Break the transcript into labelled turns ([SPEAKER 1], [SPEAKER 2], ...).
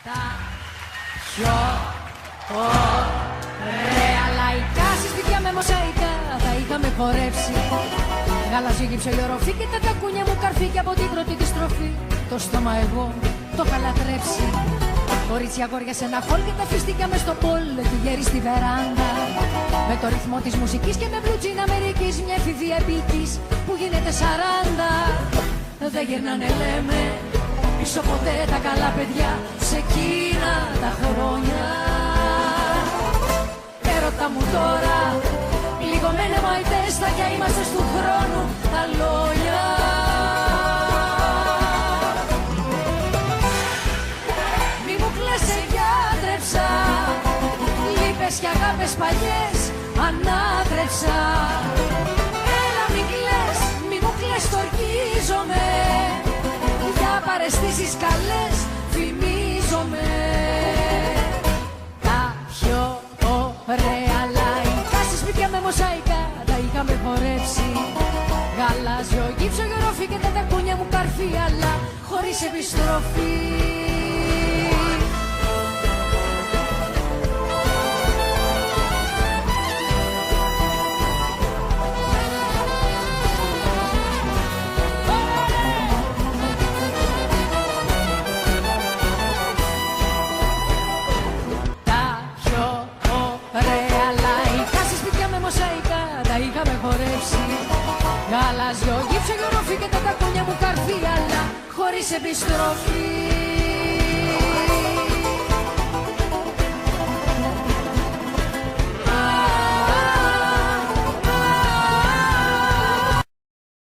[SPEAKER 1] Τα πιο ωραία λαϊκά συστηθιά με μοσαϊκά θα είχαμε χορέψει. Γαλάζιο γύψο η οροφή και τα τακούνια μου καρφί και από την πρώτη τη στροφή το στόμα εγώ το είχα λατρέψει. Κορίτσια αγόρια σε ένα χολ και τα φιστίκια μες στο πολ τη γέρι στη βεράντα. Με το ρυθμό της μουσικής και με μπλουτζίνα Αμερικής μια εφηβεία επίκης που γίνεται 40. Δεν γυρνάνε λέμε πίσω ποτέ τα καλά παιδιά σε εκείνα τα χρόνια. Έρωτα μου τώρα λίγο με νεμαϊτές θα για είμαστε στου χρόνου τα λόγια. Μη μου κλαις σε γιάτρεψα, λύπες και αγάπες παλιές ανάτρεψα. Έλα μη κλαις, μη μου κλαις, στορκίζομαι, για παραισθήσεις καλές φημίζομαι. Τα πιο ωραία λαϊκά σε σπίτια με μοσαϊκά τα είχαμε χορέψει. Γαλάζιο γύψο η οροφή και τα τακούνια μου καρφί αλλά χωρίς επιστροφή. Είχαμε χορέψει. Γαλάζιο γύψο η οροφή και τα τακούνια μου καρφί αλλά χωρίς επιστροφή.